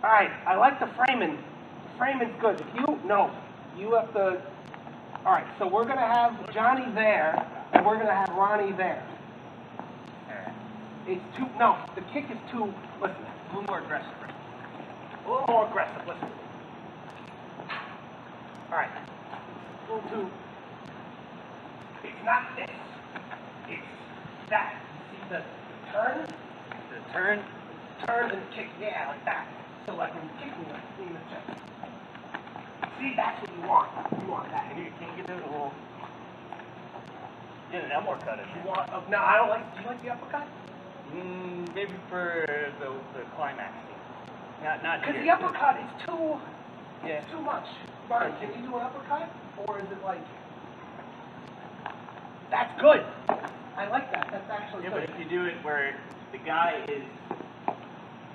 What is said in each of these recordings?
All right, I like the framing. The framing's good. You have to. All right, so we're gonna have Johnny there, and we're gonna have Ronnie there. It's too. No, the kick is too. Listen, A little more aggressive. a little more aggressive. Listen. All right, a little too. It's not this. It's that. You see the turn? The turn. Turn and kick, yeah, like that. So like when you kick me, like in the chest. See, that's what you want. You want that. Can you do it a little? Get an uppercut in You there. want? No, I don't like. Do you like the uppercut? Maybe for the climax scene. Not Because here. the uppercut is too. Yeah. It's too much. Barney, can you do an uppercut, or is it like? That's good. I like that. That's actually Yeah, good. but if you do it where the guy is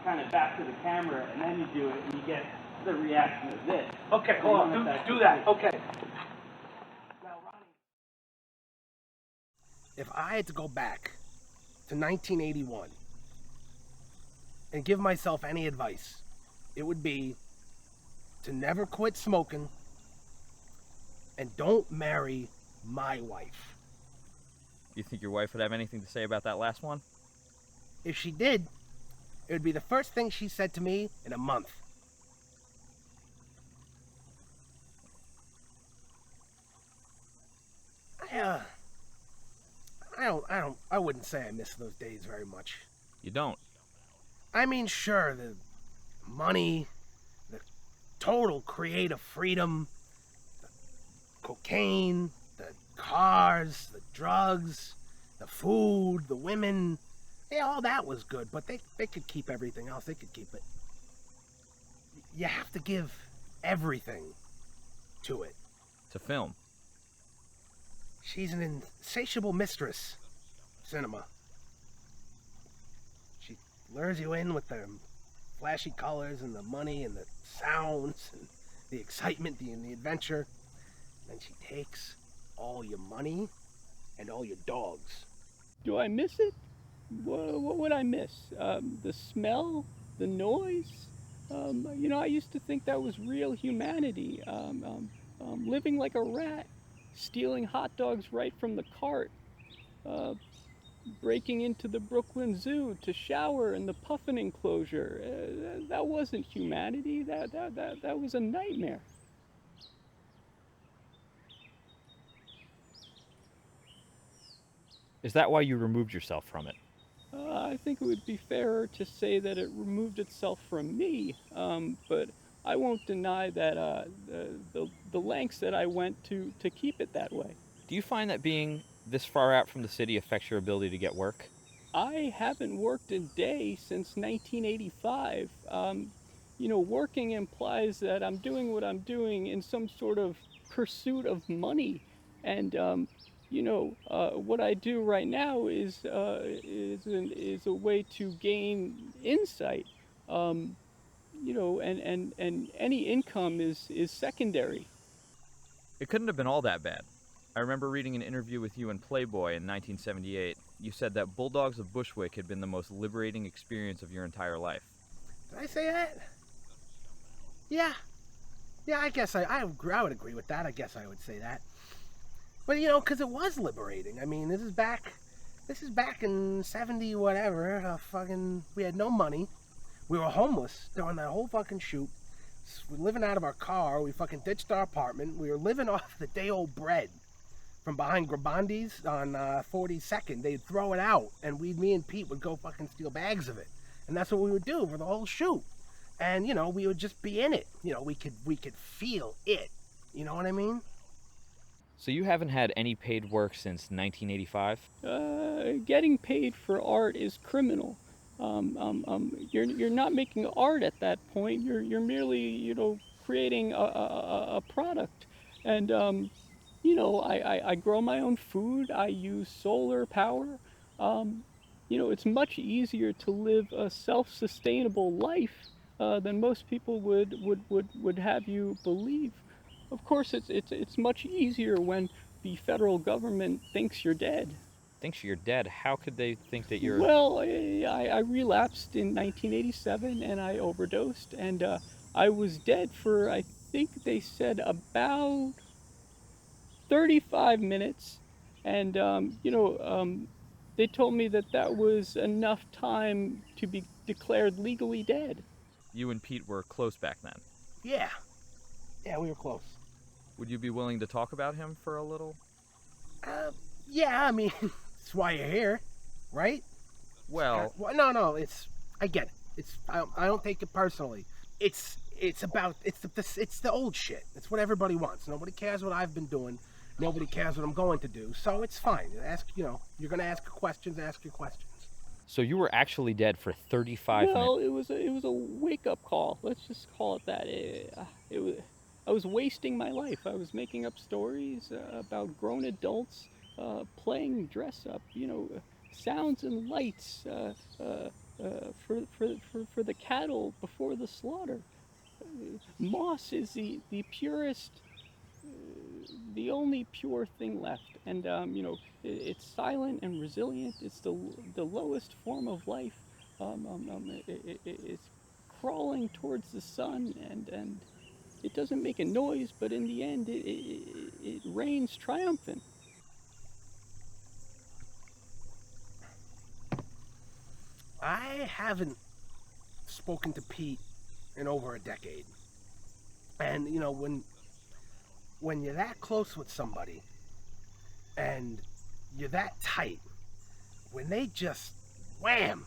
kind of back to the camera, and then you do it, and you get the reaction of this. Okay, hold on. Do that. Okay. Now, Ronnie. If I had to go back to 1981 and give myself any advice, it would be to never quit smoking and don't marry my wife. You think your wife would have anything to say about that last one? If she did, it would be the first thing she said to me in a month. I wouldn't say I miss those days very much. You don't. I mean, sure, the money, the total creative freedom, the cocaine, the cars, the drugs, the food, the women, yeah, all that was good, but they could keep everything else. They could keep it. You have to give everything to it. To film. She's an insatiable mistress, cinema. She lures you in with the flashy colors and the money and the sounds and the excitement and the adventure. Then she takes all your money and all your dogs. Do I miss it? What would I miss? The smell? The noise? I used to think that was real humanity. Living like a rat, stealing hot dogs right from the cart, breaking into the Brooklyn Zoo to shower in the Puffin enclosure. That wasn't humanity. That was a nightmare. Is that why you removed yourself from it? I think it would be fairer to say that it removed itself from me, but I won't deny that the lengths that I went to keep it that way. Do you find that being this far out from the city affects your ability to get work? I haven't worked a day since 1985. Working implies that I'm doing what I'm doing in some sort of pursuit of money, and what I do right now is a way to gain insight. And any income is secondary. It couldn't have been all that bad. I remember reading an interview with you in Playboy in 1978. You said that Bulldogs of Bushwick had been the most liberating experience of your entire life. Did I say that? Yeah. Yeah, I guess I would agree with that. I guess I would say that. But, because it was liberating. I mean, this is back in 70 whatever. We had no money. We were homeless during that whole fucking shoot. We were living out of our car. We fucking ditched our apartment. We were living off the day-old bread from behind Grabondi's on 42nd. They'd throw it out, and me and Pete would go fucking steal bags of it. And that's what we would do for the whole shoot. And, we would just be in it. We could feel it. You know what I mean? So you haven't had any paid work since 1985? Getting paid for art is criminal. You're not making art at that point. You're merely creating a product. And I grow my own food. I use solar power. It's much easier to live a self-sustainable life than most people would have you believe. Of course, it's much easier when the federal government thinks you're dead. thinks you're dead, how could they think that you're... Well, I relapsed in 1987 and I overdosed, and I was dead for, I think they said, about 35 minutes. And, they told me that that was enough time to be declared legally dead. You and Pete were close back then. Yeah. Yeah, we were close. Would you be willing to talk about him for a little? Yeah, I mean, that's why you're here, right? Well, No, I get it. I don't take it personally. It's the old shit. It's what everybody wants. Nobody cares what I've been doing. Nobody cares what I'm going to do. So it's fine. You're gonna ask questions. Ask your questions. so you were actually dead for 35 minutes. Well, it was a wake up call. Let's just call it that. I was wasting my life. I was making up stories about grown adults playing dress up. Sounds and lights for the cattle before the slaughter. Moss is the purest, the only pure thing left, and it's silent and resilient. It's the lowest form of life. It's crawling towards the sun, and it doesn't make a noise, but in the end, it reigns triumphant. I haven't spoken to Pete in over a decade, and when you're that close with somebody, and you're that tight, when they just wham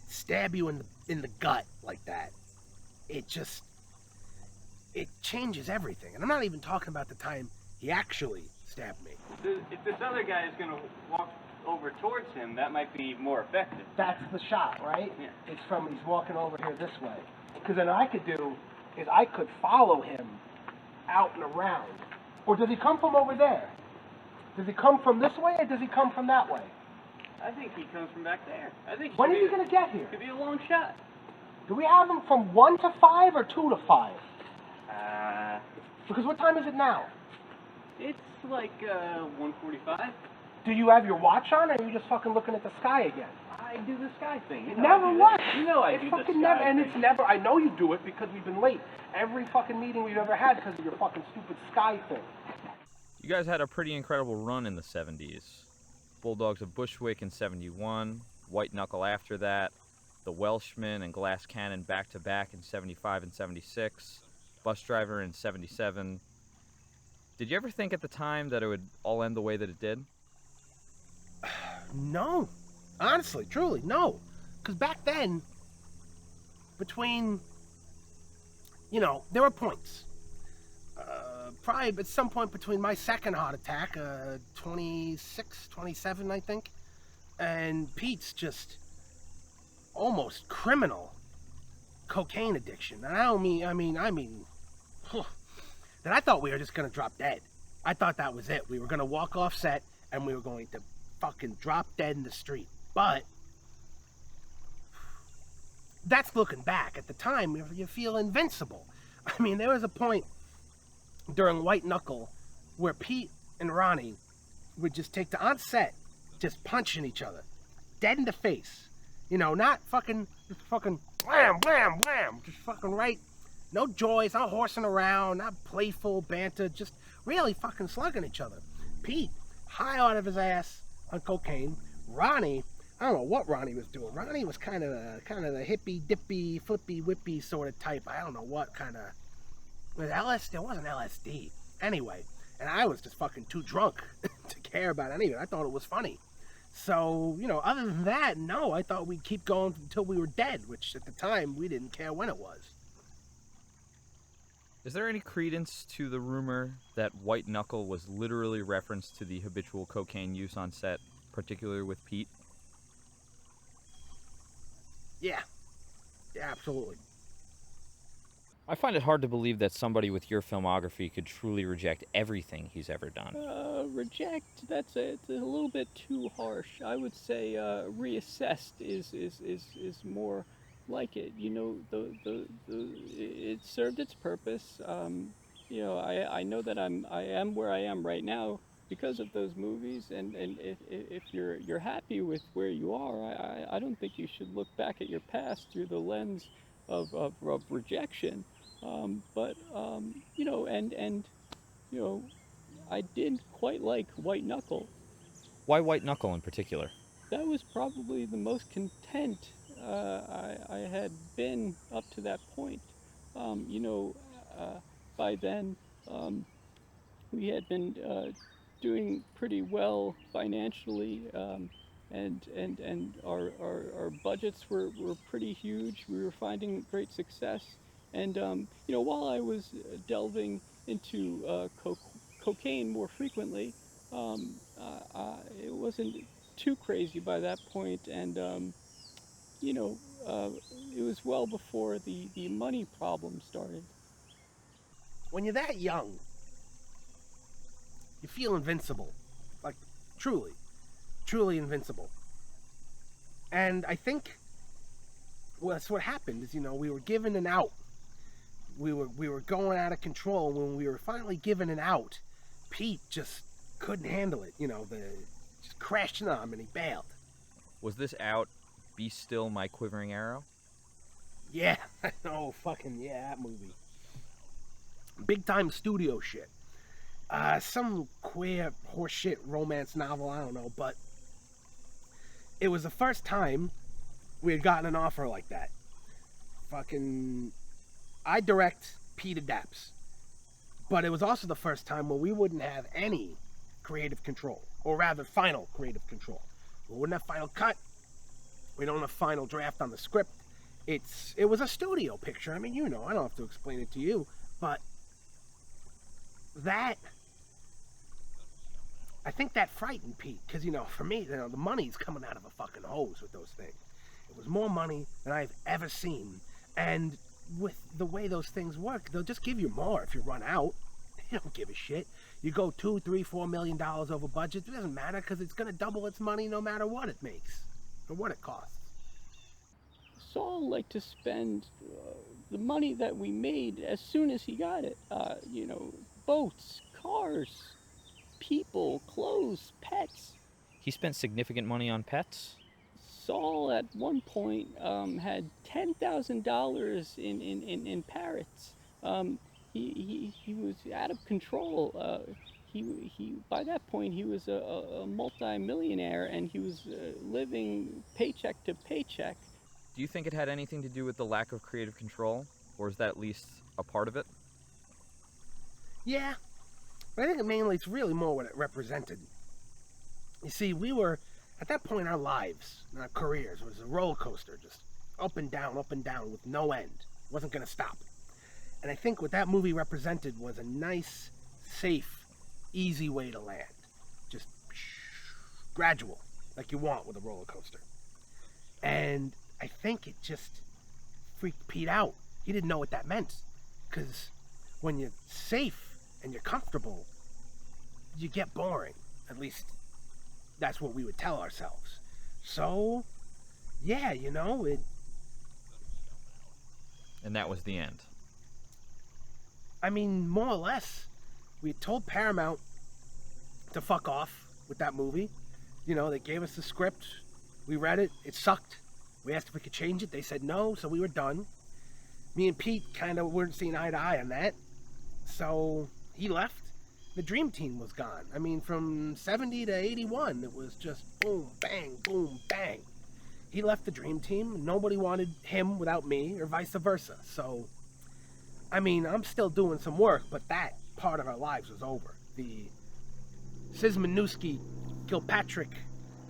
stab you in the gut like that, it changes everything. And I'm not even talking about the time he actually stabbed me. If this other guy is going to walk over towards him, that might be more effective. That's the shot, right? Yeah. It's from he's walking over here this way. Because then I could follow him out and around. Or does he come from over there? Does he come from this way or does he come from that way? I think he comes from back there. I think. When is he going to get here? Could be a long shot. Do we have him from 1 to 5 or 2 to 5? Because what time is it now? It's like 1:45. Do you have your watch on, or are you just fucking looking at the sky again? I do the sky thing. It never works. You know I It do the fucking sky never, and thing. it's never. I know you do it because we've been late. Every fucking meeting we've ever had because of your fucking stupid sky thing. You guys had a pretty incredible run in the 70s. Bulldogs of Bushwick in 71, White Knuckle after that, the Welshman and Glass Cannon back-to-back in 75 and 76, Bus Driver in 77. Did you ever think at the time that it would all end the way that it did? No. Honestly, truly, no. Because back then, there were points. Probably at some point between my second heart attack, 26, 27, I think, and Pete's just almost criminal cocaine addiction. And I mean, that I thought we were just going to drop dead. I thought that was it. We were going to walk off set and we were going to fucking drop dead in the street. But that's looking back. At the time, you feel invincible. I mean, there was a point during White Knuckle where Pete and Ronnie would just take the on set, just punching each other, dead in the face. Not fucking wham, wham, wham, just fucking right. No joys, not horsing around, not playful banter, just really fucking slugging each other. Pete, high out of his ass on cocaine. Ronnie, I don't know what Ronnie was doing. Ronnie was kind of the hippy dippy, flippy whippy sort of type. I don't know what kind of. With LSD, it wasn't LSD. Anyway, and I was just fucking too drunk to care about any of it. I thought it was funny. So, other than that, no, I thought we'd keep going until we were dead, which at the time, we didn't care when it was. Is there any credence to the rumor that White Knuckle was literally referenced to the habitual cocaine use on set, particularly with Pete? Yeah. Yeah, absolutely. I find it hard to believe that somebody with your filmography could truly reject everything he's ever done. Reject, it's a little bit too harsh. I would say reassessed is more like it. It served its purpose. I know that I am where I am right now because of those movies. And if you're happy with where you are, I don't think you should look back at your past through the lens of rejection. You know, you know, I did quite like White Knuckle. Why white knuckle in particular? That was probably the most content I had been up to that point. You know, by then, um, we had been doing pretty well financially, and our budgets were pretty huge. We were finding great success, and you know, while I was delving into cocaine more frequently, it wasn't too crazy by that point, and you know, it was well before the money problem started. When you're that young, you feel invincible. Like, truly. Truly invincible. And I think well, that's what happened is, we were given an out. We were going out of control. When we were finally given an out, Pete just couldn't handle it. Just crashed on him and he bailed. Was this out Be Still My Quivering Arrow? Yeah, oh fucking yeah, that movie. Big time studio shit. Some queer horseshit romance novel, I don't know, but it was the first time we had gotten an offer like that. Fucking, I direct, Pete adapts. But it was also the first time where we wouldn't have any creative control, or rather final creative control. We wouldn't have final cut. We don't have final draft on the script. It was a studio picture. I mean, I don't have to explain it to you, but I think that frightened Pete, because, for me, the money's coming out of a fucking hose with those things. It was more money than I've ever seen, and with the way those things work, they'll just give you more if you run out. They don't give a shit. You go $2, $3, $4 million over budget, it doesn't matter, because it's going to double its money no matter what it makes, or what it costs. Saul liked to spend the money that we made as soon as he got it. You know, boats, cars, people, clothes, pets. He spent significant money on pets? Saul at one point had $10,000 in parrots. He was out of control. He by that point he was a multi-millionaire, and he was living paycheck to paycheck. Do you think it had anything to do with the lack of creative control, or is that at least a part of it? Yeah, but I think mainly it's really more what it represented. You see, we were, at that point, our lives, our careers, was a roller coaster, just up and down with no end. It wasn't going to stop. And I think what that movie represented was a nice, safe, easy way to land. Just gradual, like you want with a roller coaster. And I think it just freaked Pete out. He didn't know what that meant. Because when you're safe and you're comfortable, you get boring. At least that's what we would tell ourselves. So, yeah, it... And that was the end. I mean, more or less, we told Paramount to fuck off with that movie. They gave us the script. We read it. It sucked. We asked if we could change it. They said no, so we were done. Me and Pete kind of weren't seeing eye to eye on that. So he left. The dream team was gone. I mean, from 70 to 81, it was just boom, bang, boom, bang. He left the dream team. Nobody wanted him without me, or vice versa. So, I mean, I'm still doing some work, but that part of our lives was over. The Scyzmnueski, Kilpatrick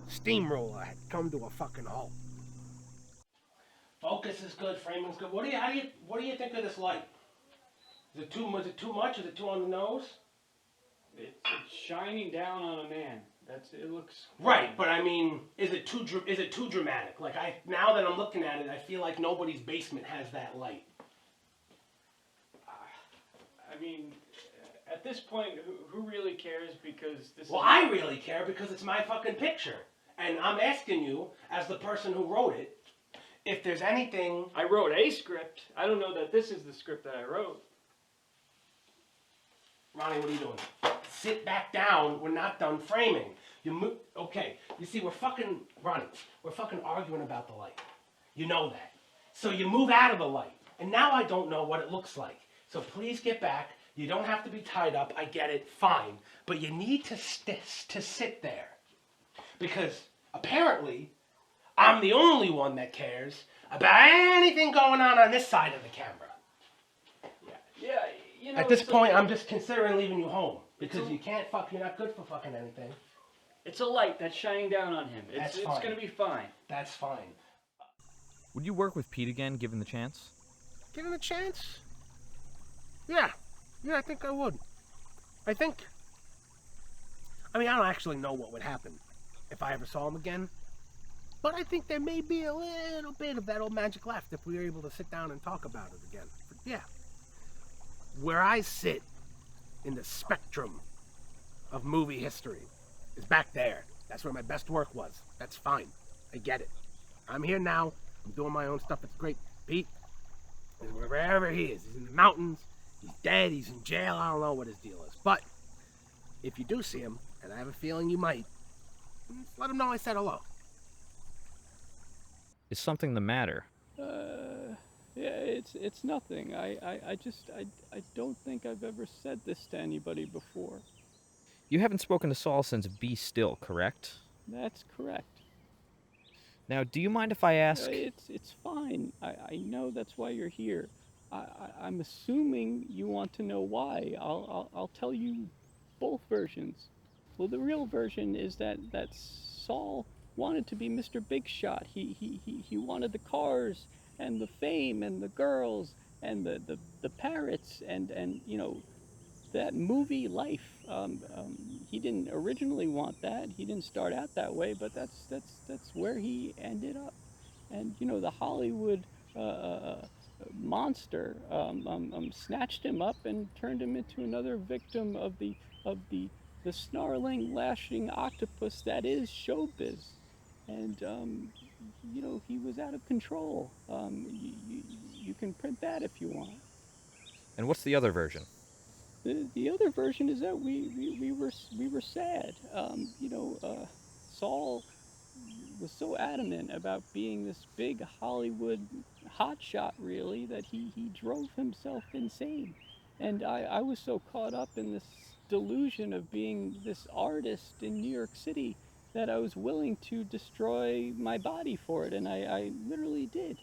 steamroller had come to a fucking halt. Focus is good, framing's good. What do you think of this light? Is it too much? Is it too on the nose? It's shining down on a man. It looks right, but I mean, is it too dramatic? Like now that I'm looking at it, I feel like nobody's basement has that light. I mean, at this point, who really cares? Because this. Well, I really care because it's my fucking picture, and I'm asking you, as the person who wrote it, if there's anything... I wrote a script. I don't know that this is the script that I wrote. Ronnie, what are you doing? Sit back down. We're not done framing. You move. Okay. You see, we're fucking arguing about the light. You know that. So you move out of the light, and now I don't know what it looks like. So please get back. You don't have to be tied up. I get it. Fine. But you need to sit there, because apparently I'm the only one that cares about anything going on this side of the camera. Yeah, you know. At this point, I'm just considering leaving you home, because you can't you're not good for fucking anything. It's a light that's shining down on him. It's gonna be fine. That's fine. Would you work with Pete again, given the chance? Given the chance? Yeah, I think I would. I don't actually know what would happen if I ever saw him again, but I think there may be a little bit of that old magic left if we were able to sit down and talk about it again. But yeah, where I sit in the spectrum of movie history is back there. That's where my best work was. That's fine. I get it. I'm here now. I'm doing my own stuff. It's great. Pete is wherever he is. He's in the mountains. He's dead. He's in jail. I don't know what his deal is. But if you do see him, and I have a feeling you might, just let him know I said hello. Is something the matter? Yeah, it's nothing. I don't think I've ever said this to anybody before. You haven't spoken to Saul since Be Still, correct? That's correct. Now, do you mind if I ask? It's fine. I know that's why you're here. I'm assuming you want to know why. I'll tell you both versions. Well, the real version is that Saul wanted to be Mr. Big Shot. He wanted the cars and the fame and the girls and the parrots and that movie life. He didn't originally want that. He didn't start out that way, but that's where he ended up. And the Hollywood monster snatched him up and turned him into another victim of the snarling, lashing octopus that is showbiz. And he was out of control. You can print that if you want. And what's the other version? The other version is that we were sad. Saul was so adamant about being this big Hollywood hotshot, really, that he drove himself insane. And I was so caught up in this delusion of being this artist in New York City that I was willing to destroy my body for it, and I literally did.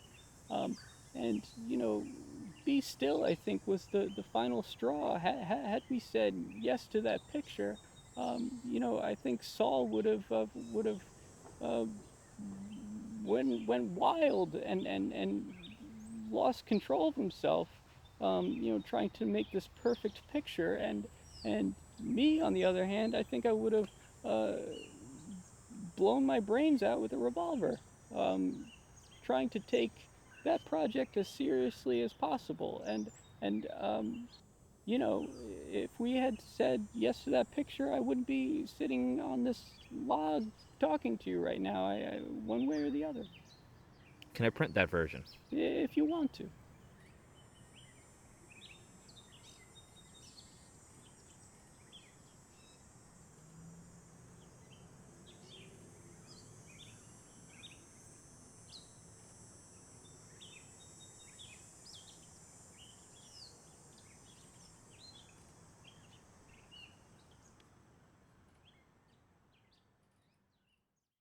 And Be Still, I think, was the final straw. Had we said yes to that picture, I think Saul would have went wild and lost control of himself, trying to make this perfect picture. And me, on the other hand, I think I would have blown my brains out with a revolver, trying to take that project as seriously as possible. And if we had said yes to that picture, I wouldn't be sitting on this log talking to you right now, one way or the other. Can I print that version? If you want to.